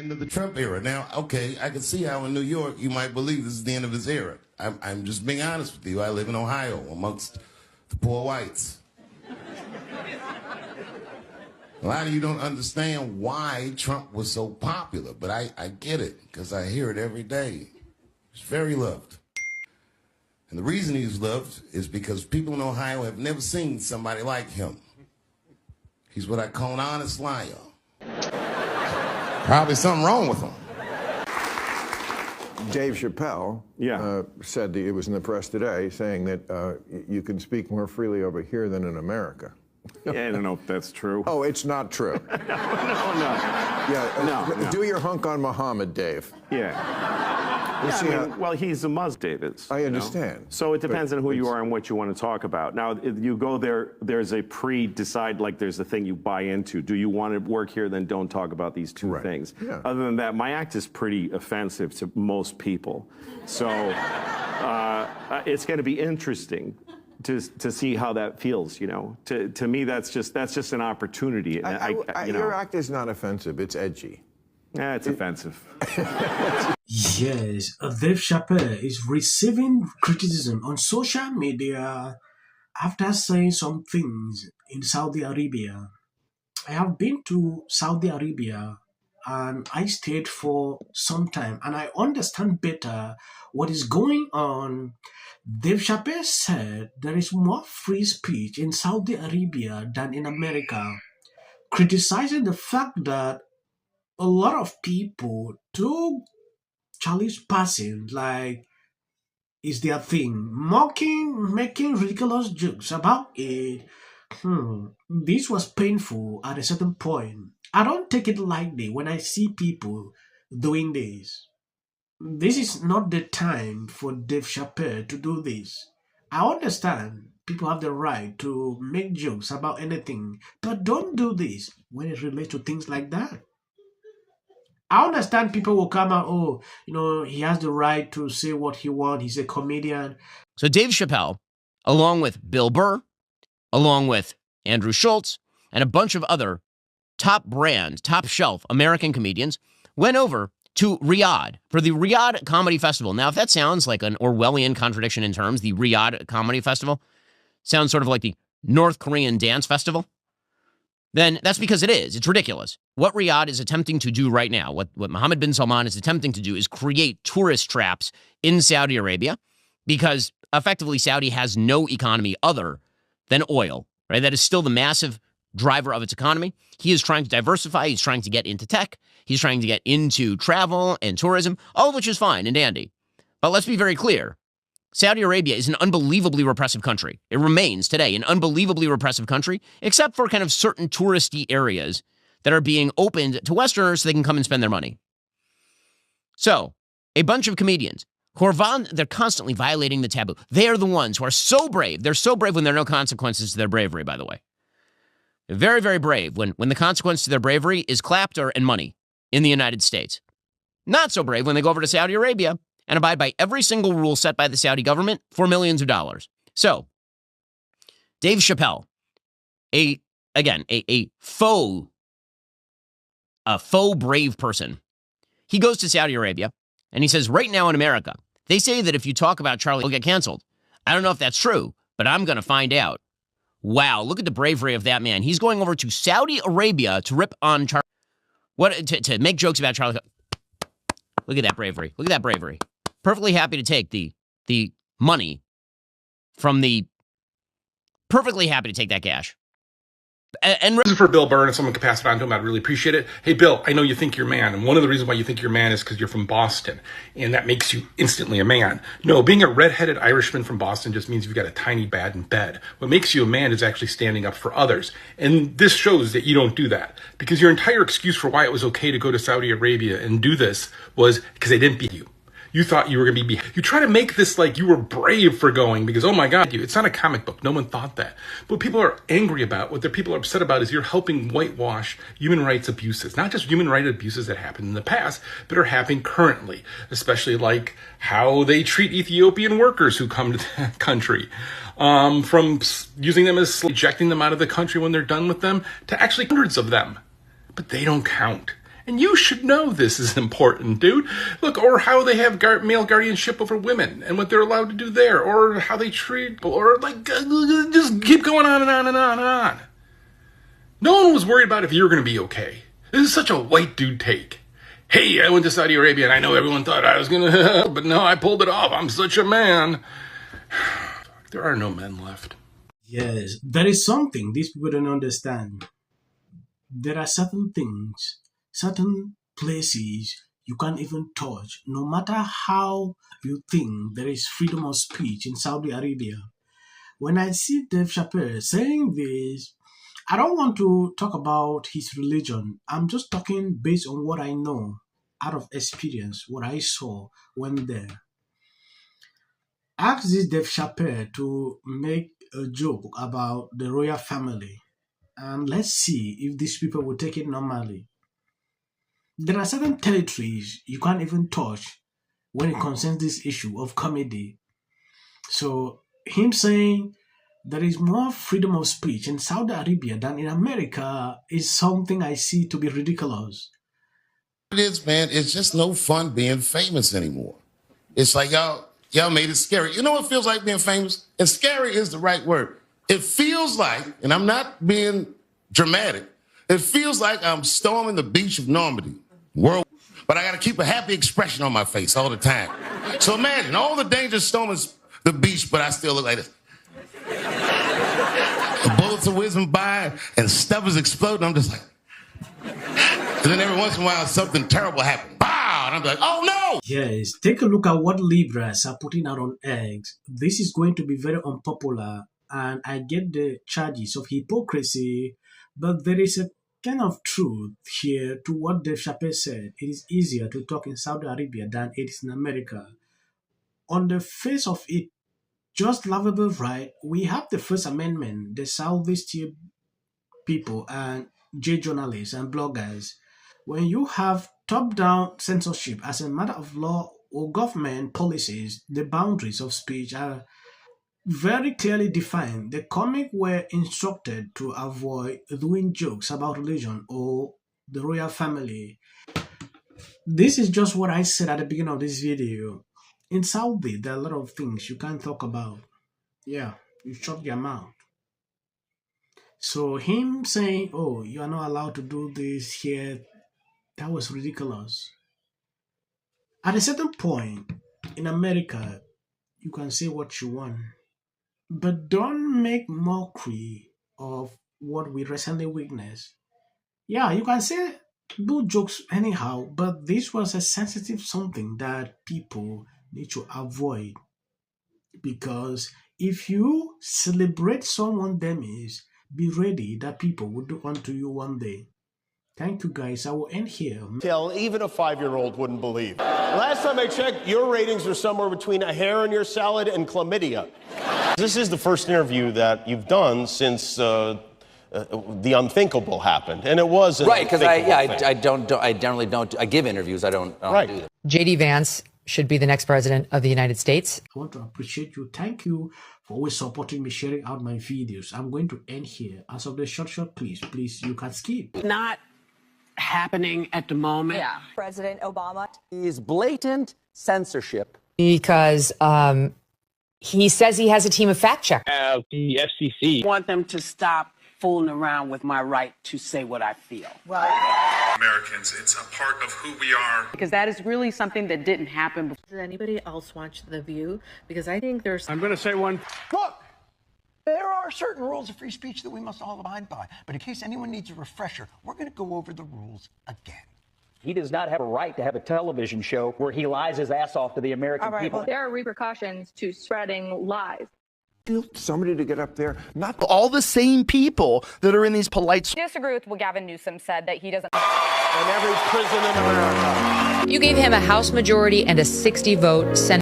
end of the Trump era. Now, okay, I can see how in New York you might believe this is the end of his era. I'm just being honest with you. I live in Ohio amongst the poor whites. A lot of you don't understand why Trump was so popular, but I get it because I hear it every day. He's very loved. And the reason he's loved is because people in Ohio have never seen somebody like him. He's what I call an honest liar. Probably something wrong with him. Dave Chappelle said that it was in the press today saying that you can speak more freely over here than in America. Yeah, I don't know if that's true. Oh, it's not true. No. Yeah, No. Do your hunk on Muhammad, Dave. Yeah. Well, he's a Muslim, David. I understand. You know? So it depends on who you are and what you want to talk about. Now, if you go there, there's a pre-decide, like there's a thing you buy into. Do you want to work here? Then don't talk about these two things. Yeah. Other than that, my act is pretty offensive to most people. So it's going to be interesting to see how that feels, you know. To me, that's just an opportunity. Your act is not offensive, it's edgy. Yeah, it's offensive. Yes, Dave Chappelle is receiving criticism on social media after saying some things in Saudi Arabia. I have been to Saudi Arabia and I stayed for some time and I understand better what is going on. Dave Chappelle said there is more free speech in Saudi Arabia than in America, criticizing the fact that a lot of people took Charlie's passing like is their thing, mocking, making ridiculous jokes about it. This was painful at a certain point. I don't take it lightly when I see people doing this. This is not the time for Dave Chappelle to do this. I understand people have the right to make jokes about anything, but don't do this when it relates to things like that. I understand people will come out, oh, you know, he has the right to say what he wants. He's a comedian. So Dave Chappelle, along with Bill Burr, along with Andrew Schultz, and a bunch of other top brand, top shelf American comedians, went over to Riyadh for the Riyadh Comedy Festival. Now, if that sounds like an Orwellian contradiction in terms, the Riyadh Comedy Festival sounds sort of like the North Korean Dance Festival, then that's because it is. It's ridiculous. What Riyadh is attempting to do right now, what Mohammed bin Salman is attempting to do is create tourist traps in Saudi Arabia because effectively Saudi has no economy other than oil, right? That is still the massive driver of its economy. He is trying to diversify. He's trying to get into tech. He's trying to get into travel and tourism, all of which is fine and dandy. But let's be very clear. Saudi Arabia is an unbelievably repressive country. It remains today an unbelievably repressive country, except for kind of certain touristy areas that are being opened to Westerners so they can come and spend their money. So, a bunch of comedians who are they're constantly violating the taboo. They are the ones who are so brave. They're so brave when there are no consequences to their bravery, by the way. They're very, very brave when the consequence to their bravery is clapper and money in the United States. Not so brave when they go over to Saudi Arabia and abide by every single rule set by the Saudi government for millions of dollars. So, Dave Chappelle, a faux brave person. He goes to Saudi Arabia and he says, right now in America, they say that if you talk about Charlie, you'll get canceled. I don't know if that's true, but I'm going to find out. Wow, look at the bravery of that man. He's going over to Saudi Arabia to rip on Charlie. To make jokes about Charlie. Look at that bravery. Look at that bravery. Perfectly happy to take the money from perfectly happy to take that cash. And this is for Bill Burr, and if someone could pass it on to him, I'd really appreciate it. Hey, Bill, I know you think you're a man, and one of the reasons why you think you're a man is because you're from Boston, and that makes you instantly a man. No, being a redheaded Irishman from Boston just means you've got a tiny bat in bed. What makes you a man is actually standing up for others, and this shows that you don't do that, because your entire excuse for why it was okay to go to Saudi Arabia and do this was because they didn't beat you. You thought you were going to be, you try to make this like you were brave for going because, oh my God, it's not a comic book. No one thought that. But what people are angry about, what the people are upset about is you're helping whitewash human rights abuses, not just human rights abuses that happened in the past, but are happening currently, especially like how they treat Ethiopian workers who come to the country, from using them as ejecting them out of the country when they're done with them to actually hundreds of them. But they don't count. And you should know this is important, dude. Look, or how they have male guardianship over women and what they're allowed to do there, or how they treat people, or like, just keep going on and on and on and on. No one was worried about if you were going to be okay. This is such a white dude take. Hey, I went to Saudi Arabia and I know everyone thought I was going to, but no, I pulled it off. I'm such a man. There are no men left. Yes, there is something these people don't understand. There are certain things, certain places you can't even touch, no matter how you think there is freedom of speech in Saudi Arabia. When I see Dave Chappelle saying this, I don't want to talk about his religion. I'm just talking based on what I know, out of experience, what I saw when there. Ask this Dave Chappelle to make a joke about the royal family, and let's see if these people will take it normally. There are certain territories you can't even touch when it concerns this issue of comedy. So him saying there is more freedom of speech in Saudi Arabia than in America is something I see to be ridiculous. It is, man. It's just no fun being famous anymore. It's like y'all made it scary. You know what it feels like being famous? And scary is the right word. It feels like, and I'm not being dramatic, it feels like I'm storming the beach of Normandy, but I got to keep a happy expression on my face all the time. So imagine all the dangers storming the beach, but I still look like this. The bullets are whizzing by and stuff is exploding. I'm just like, and then every once in a while something terrible happens. Wow! And I'm like, oh no! Yes, take a look at what Libras are putting out on X. This is going to be very unpopular, and I get the charges of hypocrisy, but there is a kind of truth here to what Dave Chappelle said. It is easier to talk in Saudi Arabia than it is in America. On the face of it, just lovable, right? We have the First Amendment, the Southeast people and journalists and bloggers. When you have top-down censorship as a matter of law or government policies, the boundaries of speech are very clearly defined. The comic were instructed to avoid doing jokes about religion or the royal family. This is just what I said at the beginning of this video. In Saudi, there are a lot of things you can't talk about. Yeah, you shut your mouth. So him saying, oh, you are not allowed to do this here, that was ridiculous. At a certain point, in America, you can say what you want, but don't make mockery of what we recently witnessed. Yeah, you can say, do jokes anyhow, but this was a sensitive something that people need to avoid. Because if you celebrate someone's demise, be ready that people will do unto you one day. Thank you, guys. I will end here. Even a 5-year-old wouldn't believe. Last time I checked, your ratings are somewhere between a hair in your salad and chlamydia. This is the first interview that you've done since the unthinkable happened, and it was right, because I generally don't. I give interviews. I don't do them. J.D. Vance should be the next president of the United States. I want to appreciate you. Thank you for always supporting me, sharing out my videos. I'm going to end here. As of the short, please, you can skip. Not happening at the moment. Yeah. President Obama is blatant censorship. Because he says he has a team of fact checkers. The FCC. Want them to stop fooling around with my right to say what I feel. Right. Americans, it's a part of who we are. Because that is really something that didn't happen before. Does anybody else watch The View? Because I think there's... I'm going to say one. Look, there are certain rules of free speech that we must all abide by. But in case anyone needs a refresher, we're going to go over the rules again. He does not have a right to have a television show where he lies his ass off to the American people. Well, there are repercussions to spreading lies. Somebody to get up there, not all the same people that are in these polite... I disagree with what Gavin Newsom said, that he doesn't... In every prison in America. You gave him a House majority and a 60-vote Senate.